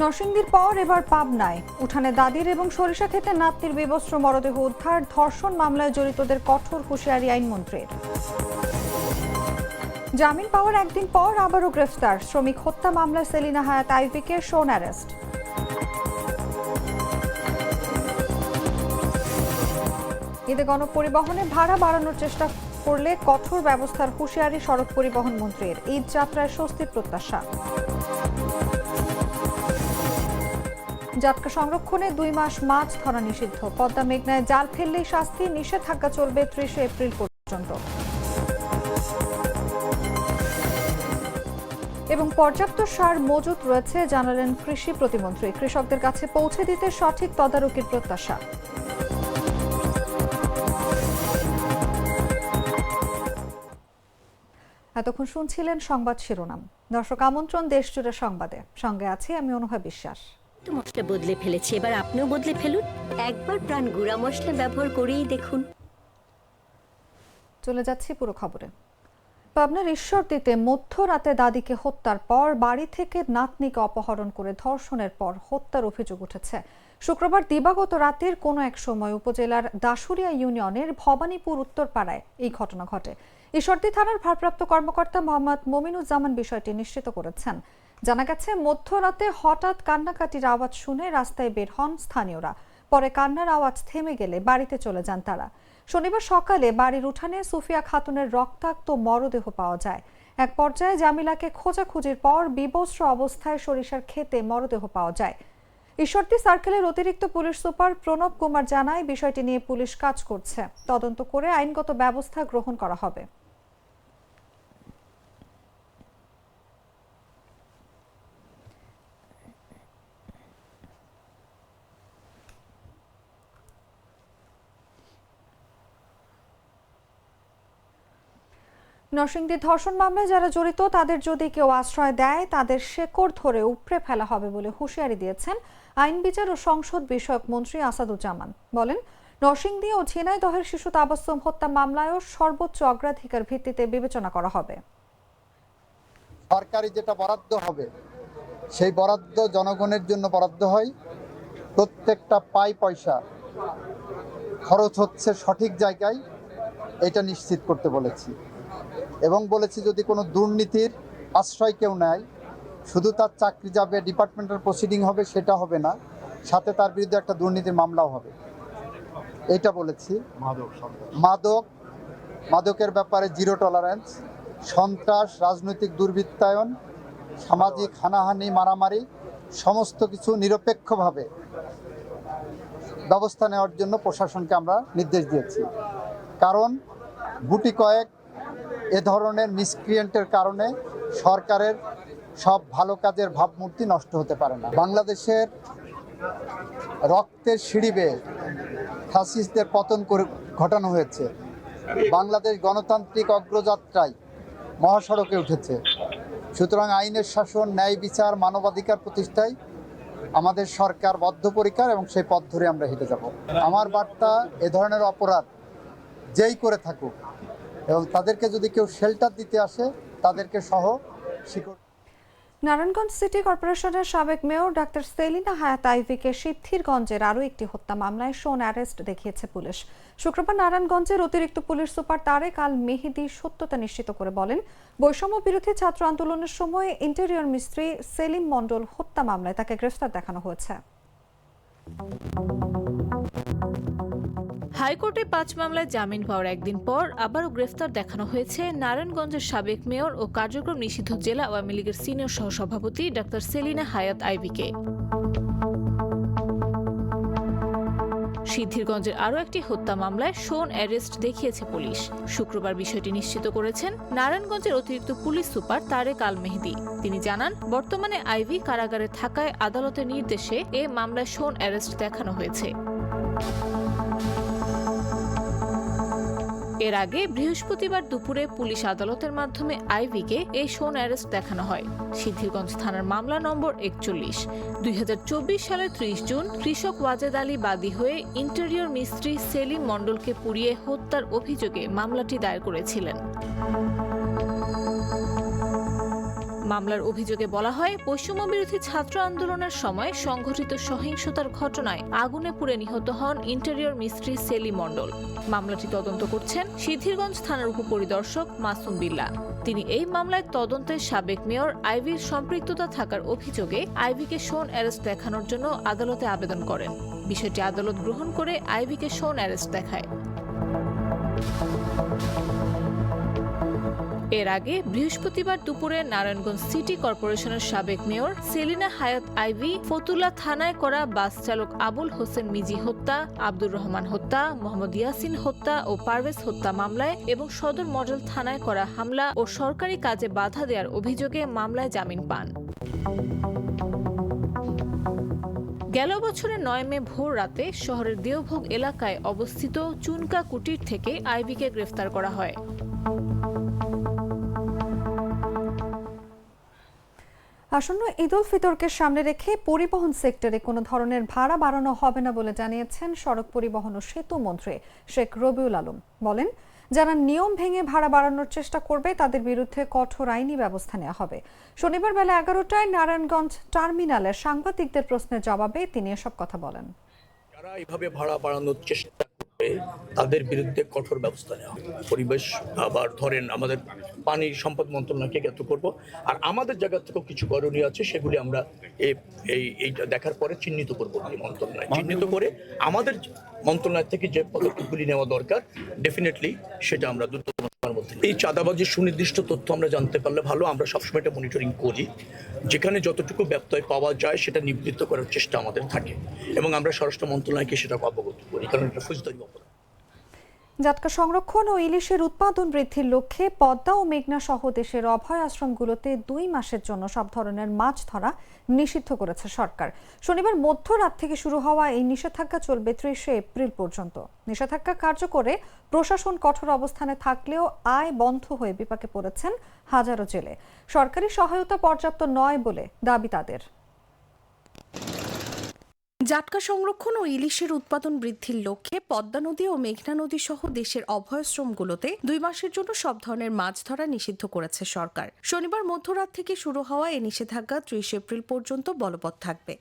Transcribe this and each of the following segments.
নরসিংদীর পর এবার পাবনায় উঠানে দাদির এবং সরিষা ক্ষেতে নাতনির বিবস্ত্র মরদেহ উদ্ধার। ধর্ষণ মামলায় জড়িতদের কঠোর হুঁশিয়ারি আইনমন্ত্রীর। জামিন পাওয়ার একদিন পর আবারও গ্রেফতার শ্রমিক হত্যা মামলায় সেলিনা হায়াত আইভিকে শোন অ্যারেস্ট। ঈদে গণপরিবহনে ভাড়া বাড়ানোর চেষ্টা করলে কঠোর ব্যবস্থার হুঁশিয়ারি সড়ক পরিবহন মন্ত্রীর। ঈদ যাত্রায় স্বস্তির প্রত্যাশা। জাটকা সংরক্ষণে 2 মাস মাছ ধরা নিষিদ্ধ। পদ্মা মেঘনায় জাল ফেললেই শাস্তি, নিষেধাজ্ঞা চলবে 30 এপ্রিল পর্যন্ত। এবং পর্যাপ্ত সার মজুত রয়েছে জানালেন কৃষি প্রতিমন্ত্রী। কৃষকদের কাছে পৌঁছে দিতে সঠিক তদারকির প্রত্যাশা। এতক্ষণ শুনছিলেন সংবাদ শিরোনাম। দর্শক, আমন্ত্রণ দেশজুড়ে সংবাদে, সঙ্গে আছি আমি অনুভা বিশ্বাস। মশলা বদলে ফেলেছি, এবার আপনিও বদলে ফেলুন। একবার প্রাণ গুঁড়া মশলা ব্যবহার করেই দেখুন। চলে যাচ্ছি পুরো খবরে। পাবনার ঈশ্বরদীতে মধ্যরাতে দাদিকে হত্যার পর বাড়ি থেকে নাতনিকে অপহরণ করে ধর্ষণের পর হত্যার অভিযোগ উঠেছে। শুক্রবার দিবাগত রাতের কোনো এক সময় উপজেলার দাসুরিয়া ইউনিয়নের ভবানীপুর উত্তরপাড়ায় এই ঘটনা ঘটে। ঈশ্বরদী থানার ভারপ্রাপ্ত কর্মকর্তা মোহাম্মদ মমিনুজ্জামান বিষয়টি নিশ্চিত করেছেন। জানা গেছে, মধ্যরাতে হঠাৎ কান্নাকাটির আওয়াজ শুনে রাস্তায় বের হন স্থানীয়রা। পরে কান্নার আওয়াজ থেমে গেলে বাড়িতে চলে যান তারা। শনিবার সকালে বাড়ির উঠানে সুফিয়া খাতুনের রক্তাক্ত মরদেহ পাওয়া যায়। এক পর্যায়ে জামিলাকে খোঁজাখুঁজির পর বিবস্ত্র অবস্থায় সরিষার ক্ষেতে মরদেহ পাওয়া যায়। ঈশ্বরদী সার্কেলের অতিরিক্ত পুলিশ সুপার প্রণব কুমার জানায়, বিষয়টি নিয়ে পুলিশ কাজ করছে। তদন্ত করে আইনগত ব্যবস্থা গ্রহণ করা হবে। নরসিংদীর ধর্ষণ মামলায় যারা জড়িত তাদের যদি কেউ আশ্রয় দেয় তাদের শেকড় ধরে উপড়ে ফেলা হবে বলে হুঁশিয়ারি দিয়েছেন আইন বিচার ও সংসদ বিষয়ক মন্ত্রী আসাদুজ্জামান। বলেন, নরসিংদী ও ঝিনাইদহের শিশু তাবাসসুম হত্যা মামলায়ও সর্বোচ্চ অগ্রাধিকার ভিত্তিতে বিবেচনা করা হবে। সরকারি যেটা বরাদ্দ হবে সেই বরাদ্দ জনগণের জন্য বরাদ্দ হয়। প্রত্যেকটা পয়সা খরচ হচ্ছে সঠিক জায়গায়, এটা নিশ্চিত করতে বলেছি। এবং বলেছি, যদি কোনো দুর্নীতির আশ্রয় কেউ নেয়, শুধু তার চাকরি যাবে, ডিপার্টমেন্টাল প্রসিডিং হবে, সেটা হবে না, সাথে তার বিরুদ্ধে একটা দুর্নীতির মামলাও হবে, এটা বলেছি। মাদকের ব্যাপারে জিরো টলারেন্স, সন্ত্রাস, রাজনৈতিক দুর্বৃত্তায়ন, সামাজিক হানাহানি, মারামারি, সমস্ত কিছু নিরপেক্ষভাবে ব্যবস্থা নেওয়ার জন্য প্রশাসনকে আমরা নির্দেশ দিয়েছি। কারণ গুটি কয়েক এ ধরনের মিসক্রিয়েন্টের কারণে সরকারের সব ভালো কাজের ভাবমূর্তি নষ্ট হতে পারে না। বাংলাদেশের রক্তের সিঁড়ি বেয়ে ফ্যাসিস্টদের পতন ঘটানো হয়েছে। বাংলাদেশ গণতান্ত্রিক অগ্রযাত্রায় মহাসড়কে উঠেছে। সুতরাং আইনের শাসন, ন্যায় বিচার, মানবাধিকার প্রতিষ্ঠায় আমাদের সরকার বদ্ধপরিকর এবং সেই পথ ধরে আমরা হেঁটে যাব। আমার বার্তা, এ ধরনের অপরাধ যেই করে থাকুক এবং তাদেরকে যদি কেউ শেল্টার দিতে আসে তাদেরকে সহ শিকড়। নারায়ণগঞ্জ সিটি কর্পোরেশনের সাবেক মেয়র ডাক্তার সেলিনা হায়াত আইভিকে সিদ্ধিরগঞ্জের আরও একটি হত্যা মামলায় শোন অ্যারেস্ট দেখিয়েছে পুলিশ। শুক্রবার নারায়ণগঞ্জের অতিরিক্ত পুলিশ সুপার তারেক আল মেহেদি সত্যতা নিশ্চিত করে বলেন, বৈষম্য বিরোধী ছাত্র আন্দোলনের সময় ইন্টেরিয়র মিস্ত্রি সেলিম মণ্ডল হত্যা মামলায় তাকে গ্রেফতার দেখানো হয়েছে। হাইকোর্টে 5 মামলায় জামিন পাওয়ার একদিন পর আবারও গ্রেফতার দেখানো হয়েছে নারায়ণগঞ্জের সাবেক মেয়র ও কার্যক্রম নিষিদ্ধ জেলা আওয়ামী লীগের সিনিয়র সহসভাপতি ডাক্তার সেলিনা হায়াত আইভিকে। সিদ্ধিরগঞ্জের আরও একটি হত্যা মামলায় শোন অ্যারেস্ট দেখিয়েছে পুলিশ। শুক্রবার বিষয়টি নিশ্চিত করেছেন নারায়ণগঞ্জের অতিরিক্ত পুলিশ সুপার তারেক আল মেহেদি। তিনি জানান, বর্তমানে আইভি কারাগারে থাকায় আদালতের নির্দেশে এ মামলায় শোন অ্যারেস্ট দেখানো হয়েছে। এর আগে বৃহস্পতিবার দুপুরে পুলিশ আদালতের মাধ্যমে আইভিকে এই শোন অ্যারেস্ট দেখানো হয়। সিদ্ধিরগঞ্জ থানার মামলা নম্বর 41। 2024 সালের 30 জুন কৃষক ওয়াজেদ আলী বাদী হয়ে ইন্টেরিয়র মিস্ত্রি সেলিম মণ্ডলকে পুড়িয়ে হত্যার অভিযোগে মামলাটি দায়ের করেছিলেন। মামলার অভিযোগে বলা হয়, বৈষম্য বিরোধী ছাত্র আন্দোলনের সময় সংঘটিত সহিংসতার ঘটনায় আগুনে পুড়ে নিহত হন ইন্টেরিয়র মিস্ত্রি সেলিম মণ্ডল। মামলাটি তদন্ত করছেন সিদ্ধিরগঞ্জ থানার উপপরিদর্শক মাসুম বিল্লাহ। তিনি এই মামলায় তদন্তের সাবেক মেয়র আইভির সম্পৃক্ততা থাকার অভিযোগে আইভিকে শোন অ্যারেস্ট দেখানোর জন্য আদালতে আবেদন করেন। বিষয়টি আদালত গ্রহণ করে আইভিকে শোন অ্যারেস্ট দেখায়। এর আগে বৃহস্পতিবার দুপুরে নারায়ণগঞ্জ সিটি কর্পোরেশনের সাবেক মেয়র সেলিনা হায়াত আইভি ফতুল্লা থানায় করা বাস চালক আবুল হোসেন মিজি হত্যা, আব্দুর রহমান হত্যা, মোহাম্মদ ইয়াসিন হত্যা ও পারভেজ হত্যা মামলায় এবং সদর মডেল থানায় করা হামলা ও সরকারি কাজে বাধা দেওয়ার অভিযোগে মামলায় জামিন পান। গেল বছরের 9 মে ভোর রাতে শহরের দেওভোগ এলাকায় অবস্থিত চুনকা কুটির থেকে আইভিকে গ্রেফতার করা হয়। আসন্ন ঈদ উল ফিতরকে সামনে রেখে পরিবহন সেক্টরে কোনো ধরনের ভাড়া বাড়ানো হবে না বলে জানিয়েছেন সড়ক পরিবহন ও সেতু মন্ত্রী শেখ রবিউল আলম। বলেন, যারা নিয়ম ভেঙে ভাড়া বাড়ানোর চেষ্টা করবে তাদের বিরুদ্ধে কঠোর আইনি ব্যবস্থা নেওয়া হবে। শনিবার বেলা 11টায় নারায়ণগঞ্জ টার্মিনালে সাংবাদিকদের প্রশ্নের জবাবে তিনি এসব কথা বলেন। যারা এইভাবে ভাড়া বাড়ানোর চেষ্টা করবে তাদের বিরুদ্ধে কঠোর ব্যবস্থা নেওয়া হবে। পরিবেশ আবার ধরেন আমাদের পানি সম্পদ মন্ত্রণালয়কে জ্ঞাত করব, আর আমাদের জায়গা থেকেও কিছু করণীয় আছে, সেগুলি আমরা এইটা দেখার পরে চিহ্নিত করবো। মন্ত্রণালয় চিহ্নিত করে আমাদের মন্ত্রণালয় থেকে যে পদক্ষেপগুলি নেওয়া দরকার ডেফিনেটলি সেটা আমরা দ্রুততম সময়ের মধ্যে। এই চাঁদাবাজির সুনির্দিষ্ট তথ্য আমরা জানতে পারলে ভালো। আমরা সবসময় এটা মনিটরিং করি, যেখানে যতটুকু ব্যত্যয় পাওয়া যায় সেটা নিবৃত্ত করার চেষ্টা আমাদের থাকে এবং আমরা স্বরাষ্ট্র মন্ত্রণালয়কে সেটা অবগত করি, কারণ এটা ফৌজদারি অপরাধ। জাটকা সংরক্ষণ ও ইলিশের উৎপাদন বৃদ্ধির লক্ষ্যে পদ্মা ও মেঘনা সহ দেশের অভয় আশ্রমগুলোতে 2 মাসের জন্য সব ধরনের মাছ ধরা নিষিদ্ধ করেছে সরকার। শনিবার মধ্যরাত থেকে শুরু হওয়া এই নিষেধাজ্ঞা চলবে 30 এপ্রিল পর্যন্ত। নিষেধাজ্ঞা কার্যকরে প্রশাসন কঠোর অবস্থানে থাকলেও আয় বন্ধ হয়ে বিপাকে পড়েছেন হাজারো জেলে। সরকারি সহায়তা পর্যাপ্ত নয় বলে দাবি তাদের। জাটকা সংরক্ষণ ও ইলিশের উৎপাদন বৃদ্ধির লক্ষ্যে পদ্মা নদী ও মেঘনা নদী সহ দেশের অভয়াশ্রমগুলোতে 2 মাসের জন্য সব ধরনের মাছ ধরা নিষিদ্ধ করেছে সরকার। শনিবার মধ্যরাত থেকে শুরু হওয়া এই নিষেধাজ্ঞা 30 এপ্রিল পর্যন্ত বলবৎ থাকবে।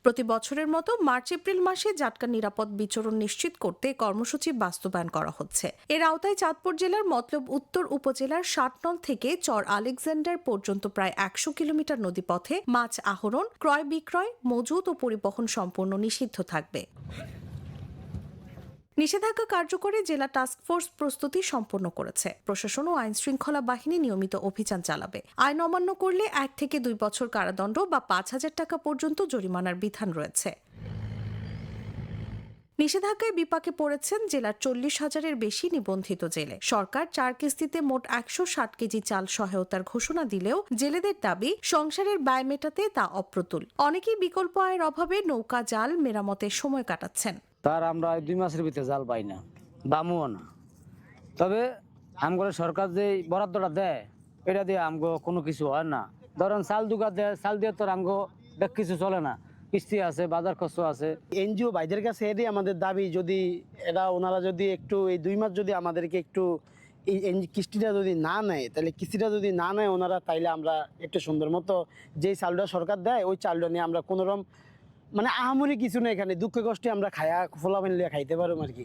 প্রতি বছরের মতো মার্চ এপ্রিল মাসে জাটকার নিরাপদ বিচরণ নিশ্চিত করতে কর্মসূচি বাস্তবায়ন করা হচ্ছে। এর আওতায় চাঁদপুর জেলার মতলব উত্তর উপজেলার 60 থেকে চর আলেকজান্ডার পর্যন্ত প্রায় 100 কিলোমিটার নদীপথে মাছ আহরণ, ক্রয় বিক্রয়, মজুত ও পরিবহন সম্পূর্ণ নিষিদ্ধ থাকবে। নিষেধাজ্ঞা কার্যকরে জেলা টাস্কফোর্স প্রস্তুতি সম্পন্ন করেছে। প্রশাসন ও আইন শৃঙ্খলা বাহিনী নিয়মিত অভিযান চালাবে। আইন অমান্য করলে 1 থেকে 2 বছর কারাদণ্ড বা 5,000 টাকা পর্যন্ত জরিমানার বিধান রয়েছে। নিষেধাজ্ঞায় বিপাকে পড়েছেন জেলার 40,000-এর বেশি নিবন্ধিত জেলে। সরকার 4 কিস্তিতে মোট 160 কেজি চাল সহায়তার ঘোষণা দিলেও জেলেদের দাবি সংসারের ব্যয় মেটাতে তা অপ্রতুল। অনেকেই বিকল্প আয়ের অভাবে নৌকা জাল মেরামতে সময় কাটাচ্ছেন। তার আমরা 2 মাসের ভিতরে জাল পাই না, বামুও না। তবে আমগো সরকার যে বরাদ্দটা দেয় এটা দিয়ে আমগো কোনো কিছু হয় না। ধরেন চাল দুগা দেয়, চাল দিয়ে তো আমগো বেশ কিছু চলে না, কিস্তি আছে, বাজার খরচ আছে। এনজিও ভাইদের কাছে এটাই আমাদের দাবি, যদি ওনারা যদি একটু এই 2 মাস যদি আমাদেরকে একটু এই কিস্তিটা যদি না নেয়, তাহলে কিস্তিটা যদি না নেয় ওনারা, তাইলে আমরা একটু সুন্দর মতো যেই চালটা সরকার দেয় ওই চালটা নিয়ে আমরা কোনোরকম মানে আহামরি কিছু না, এখানে দুঃখে কষ্টে আমরা ফোলা মিলিয়ে খাইতে পারবো আর কি।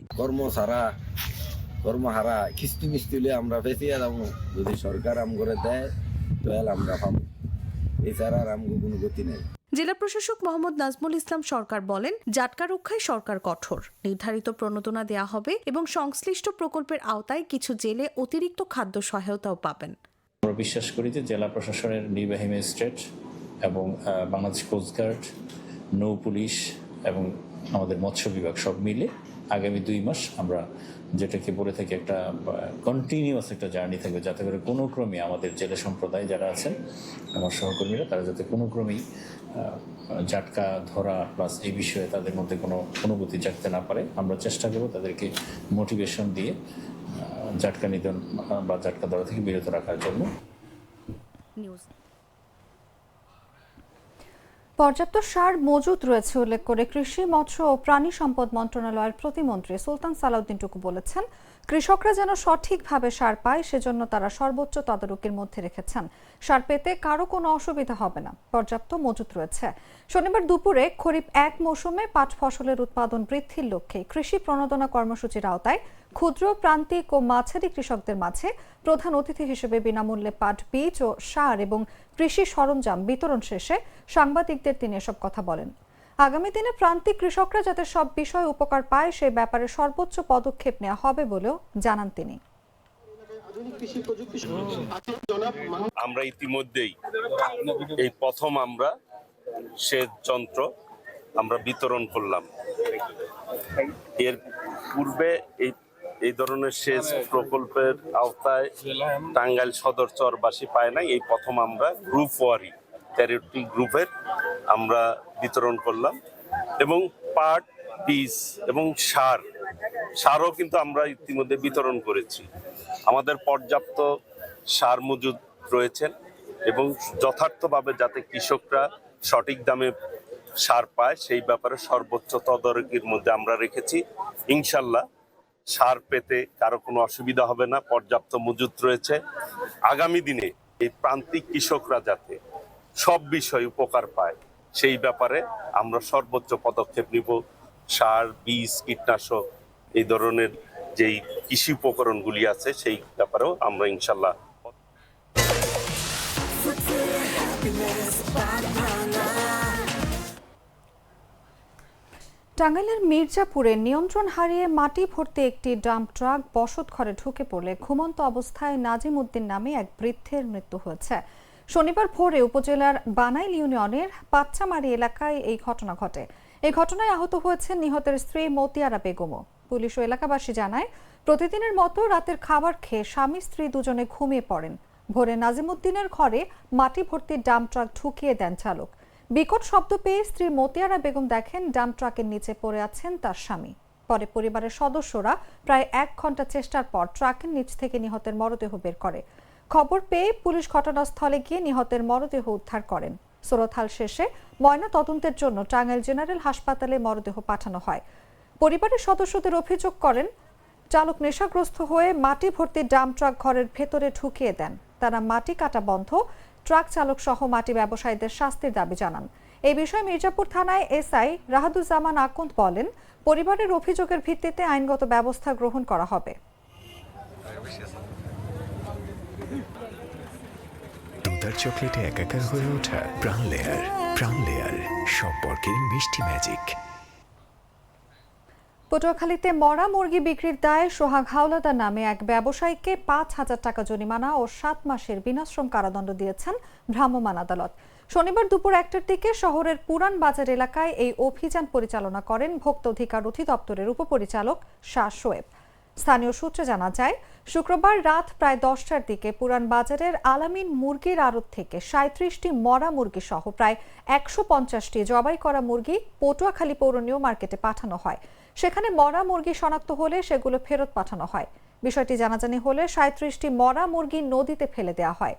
কর্মহারা কিস্তি মিস্তি আমরা ফেসিয়ে যাবো। যদি সরকার আম করে দেয় তাহলে আমরা পাবো, এছাড়া আর আমগো কোনো গতি নেই। জেলা প্রশাসক মোহাম্মদ নাজমুল ইসলাম সরকার বলেন, জাটকা রক্ষায় সরকার কঠোর। নির্ধারিত প্রণোদনা দেয়া হবে এবং সংশ্লিষ্ট প্রকল্পের আওতায় কিছু জেলে অতিরিক্ত খাদ্য সহায়তাও পাবেন। আমরা বিশ্বাস করি যে জেলা প্রশাসনের নির্বাহী ম্যাজিস্ট্রেট এবং বাংলাদেশ কোস্টগার্ড, নৌ পুলিশ এবং আমাদের মৎস্য বিভাগ সব মিলে আগামী 2 মাস আমরা যেটাকে বলে থাকি একটা কন্টিনিউয়াস একটা জার্নি থাকবে, যাতে করে কোনো ক্রমে আমাদের জেলে সম্প্রদায় যারা আছেন আমার সহকর্মীরা তারা যাতে কোনো ক্রমেই জাটকা ধরা প্লাস এই বিষয়ে তাদের মধ্যে কোনো অনুভূতি জাগতে না পারে। আমরা চেষ্টা করব তাদেরকে মোটিভেশন দিয়ে জাটকা নিধন বা জাটকা ধরা থেকে বিরত রাখার জন্য। পর্যাপ্ত সার মজুত রয়েছে উল্লেখ করে কৃষি, মৎস্য ও প্রাণী সম্পদ মন্ত্রণালয়ের প্রতিমন্ত্রী সুলতান সালাউদ্দিন টুকু বলেছেন, কৃষকরা যেন সঠিকভাবে সার পায় সেজন্য তারা সর্বোচ্চ তদারকির মধ্যে রেখেছেন। সার পেতে কারো কোনো অসুবিধা হবে না, পর্যাপ্ত মজুত রয়েছে। শনিবার দুপুরে খরিফ 1 মৌসুমে পাট ফসলের উৎপাদন বৃদ্ধির লক্ষ্যে কৃষি প্রণোদনা কর্মসূচির আওতায় ক্ষুদ্র, প্রান্তিক ও মাঝারি কৃষকদের মাঝে প্রধান অতিথি হিসেবে বিনামূল্যে পাট বীজ ও সার এবং কৃষি সরঞ্জাম বিতরণ শেষে সাংবাদিকদের তিনি এসব কথা বলেন। আগামী দিনে প্রান্তিক কৃষকরা যাতে সব বিষয়ে উপকার পায় সে ব্যাপারে সর্বোচ্চ পদক্ষেপ নেওয়া হবে বলেও জানান তিনি। আমরা ইতিমধ্যেই এই প্রথম আমরা সেচ যন্ত্র আমরা বিতরণ করলাম। এর পূর্বে এই ধরনের সেচ প্রকল্পের আওতায় টাঙ্গাইল সদর চরবাসী পায় নাই, এই প্রথম আমরা গ্রুপ ওয়ারি 13টি গ্রুপের আমরা বিতরণ করলাম। এবং পাট, বীজ এবং সারও কিন্তু আমরা ইতিমধ্যে বিতরণ করেছি। আমাদের পর্যাপ্ত সার মজুদ রয়েছেন এবং যথার্থভাবে যাতে কৃষকরা সঠিক দামে সার পায় সেই ব্যাপারে সর্বোচ্চ তদারকির মধ্যে আমরা রেখেছি। ইনশাল্লাহ সার পেতে কারো কোনো অসুবিধা হবে না, পর্যাপ্ত মজুদ রয়েছে। আগামী দিনে এই প্রান্তিক কৃষকরা যাতে সব বিষয়ে উপকার পায় সেই ব্যাপারে আমরা সর্বোচ্চ পদক্ষেপ নিব। সার, বীজ, কীটনাশক এই ধরনের যেই কৃষি উপকরণগুলি আছে সেই ব্যাপারেও আমরা ইনশাল্লাহ। টাঙ্গাইলের মির্জাপুরে নিয়ন্ত্রণ হারিয়ে মাটি ভর্তি একটি ডাম্প ট্রাক বসত ঘরে ঢুকে পড়লে ঘুমন্ত অবস্থায় নাজিম উদ্দিন নামে এক বৃদ্ধের মৃত্যু হয়েছে। শনিবার ভোরে উপজেলার বানাইল ইউনিয়নের পাচ্চামারি এলাকায় এই ঘটনা ঘটে। এই ঘটনায় আহত হয়েছেন নিহতের স্ত্রী মতিয়ারা বেগমও। পুলিশ ও এলাকাবাসী জানায়, প্রতিদিনের মতো রাতের খাবার খেয়ে স্বামী স্ত্রী দুজনে ঘুমিয়ে পড়েন। ভোরে নাজিম উদ্দিনের ঘরে মাটি ভর্তি ডাম্প ট্রাক ঢুকিয়ে দেন চালক। বিকট শব্দ পেয়ে স্ত্রী মতিয়ারা বেগম দেখেন ডাম্প ট্রাকের নিচে পড়ে আছেন তার স্বামী। পরে পরিবারের সদস্যরা প্রায় 1 ঘন্টা চেষ্টার পর ট্রাকের নিচ থেকে নিহতের মরদেহ বের করে। খবর পেয়ে পুলিশ ঘটনাস্থলে গিয়ে নিহতের মরদেহ উদ্ধার করেন। সুরতহাল শেষে ময়না তদন্তের জন্য টাঙ্গাইল জেনারেল হাসপাতালে মরদেহ পাঠানো হয়। পরিবারের সদস্যদের অভিযোগ করেন, চালক নেশাগ্রস্ত হয়ে মাটি ভর্তি ডাম্প ট্রাক ঘরের ভেতরে ঢুকিয়ে দেন। তারা মাটি কাটা বন্ধ, ট্রাক চালক সহ মাটি ব্যবসায়ীদের শাস্তির দাবি জানান। এই বিষয়ে মির্জাপুর থানায় এসআই রাহাদুজ্জামান আকন্দ বলেন, পরিবারের অভিযোগের ভিত্তিতে আইনগত ব্যবস্থা গ্রহণ করা হবে। দুধার চকলেটে একাকার হয়ে ওঠা প্রাণ লেয়ার সম্পর্কের মিষ্টি ম্যাজিক। পটুয়াখালীতে মরা মুরগি বিক্রির দায়ে সোহাগ হাওলাদার নামে এক ব্যবসায়ীকে 5,000 টাকা জরিমানা ও 7 মাসের বিনাশ্রম কারাদণ্ড দিয়েছেন ভ্রাম্যমাণ আদালত। শনিবার দুপুর 1টার দিকে শহরের পুরান বাজার এলাকায় এই অভিযান পরিচালনা করেন ভোক্তা অধিকার অধিদপ্তরের উপপরিচালক শাহ শোয়েব। স্থানীয় সূত্রে জানা যায়, শুক্রবার রাত প্রায় 10টার দিকে পুরান বাজারের আলামিন মুরগির আড়ত থেকে 37টি মরা মুরগি সহ প্রায় 150টি জবাই করা মুরগি পটুয়াখালী পৌর নিউ মার্কেটে পাঠানো হয়। সেখানে মরা মুরগি শনাক্ত হলে সেগুলো ফেরত পাঠানো হয়। বিষয়টি জানাজানি হলে 37টি মরা মুরগি নদীতে ফেলে দেওয়া হয়।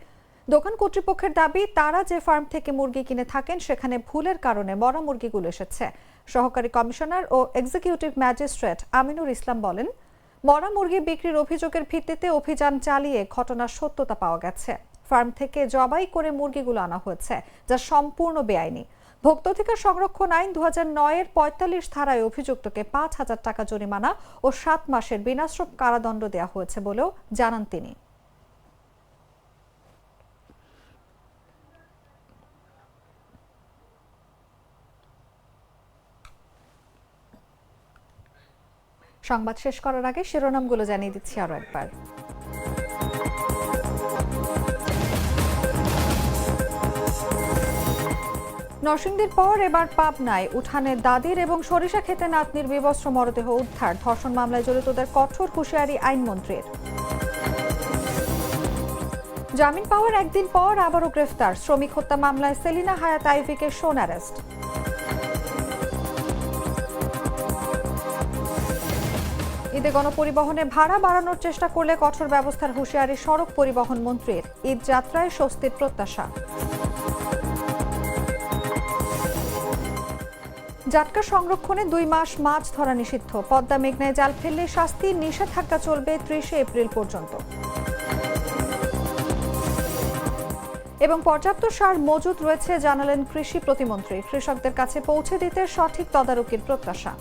দোকান কর্তৃপক্ষের দাবি, তারা যে ফার্ম থেকে মুরগি কিনে থাকেন সেখানে ভুলের কারণে মরা মুরগিগুলো এসেছে। সহকারী কমিশনার ও এক্সিকিউটিভ ম্যাজিস্ট্রেট আমিনুর ইসলাম বলেন, মরা মুরগি বিক্রির অভিযোগের ভিত্তিতে অভিযান চালিয়ে ঘটনার সত্যতা পাওয়া গেছে। ফার্ম থেকে জবাই করে মুরগিগুলো আনা হয়েছে, যা সম্পূর্ণ বেআইনি। ভোক্তা অধিকার সংরক্ষণ আইন 2009-এর 45 ধারায় অভিযুক্তকে 5,000 টাকা জরিমানা ও 7 মাসের বিনাশ্রম কারাদণ্ড দেওয়া হয়েছে বলেও জানান তিনি। সংবাদ শেষ করার আগে শিরোনামগুলো জানিয়ে দিচ্ছি আরো একবার। নরসিংদীর পর এবার পাবনায় উঠানে দাদির এবং সরিষা খেতে নাতনির বিবস্ত্র মরদেহ উদ্ধার। ধর্ষণ মামলায় জড়িতদের কঠোর হুঁশিয়ারি আইনমন্ত্রীর। জামিন পাওয়ার একদিন পর আবারও গ্রেফতার। শ্রমিক হত্যা মামলায় সেলিনা হায়াত আইভিকে সোন অ্যারেস্ট। ঈদে গণপরিবহনে ভাড়া বাড়ানোর চেষ্টা করলে কঠোর ব্যবস্থার হুঁশিয়ারি সড়ক পরিবহন মন্ত্রীর। ঈদ যাত্রায় স্বস্তির প্রত্যাশা। জাটকা সংরক্ষণে 2 মাস মাছ ধরা নিষিদ্ধ। পদ্মা মেঘনায় জাল ফেললে শাস্তি, নিষেধাজ্ঞা চলবে 30 এপ্রিল পর্যন্ত। এবং পর্যাপ্ত সার মজুত রয়েছে জানালেন কৃষি প্রতিমন্ত্রী। কৃষকদের কাছে পৌঁছে দিতে সঠিক তদারকির প্রত্যাশা।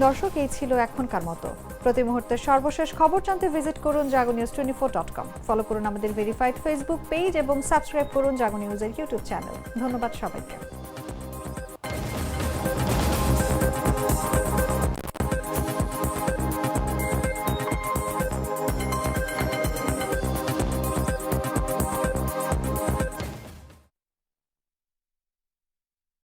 দর্শক, এই ছিল এখনকার মতো। প্রতি মুহূর্তের সর্বশেষ খবর জানতে ভিজিট করুন jagonews24.com। ফলো করুন আমাদের ভেরিফাইড ফেসবুক পেজ এবং সাবস্ক্রাইব করুন জাগো নিউজের ইউটিউব চ্যানেল। ধন্যবাদ সবাইকে।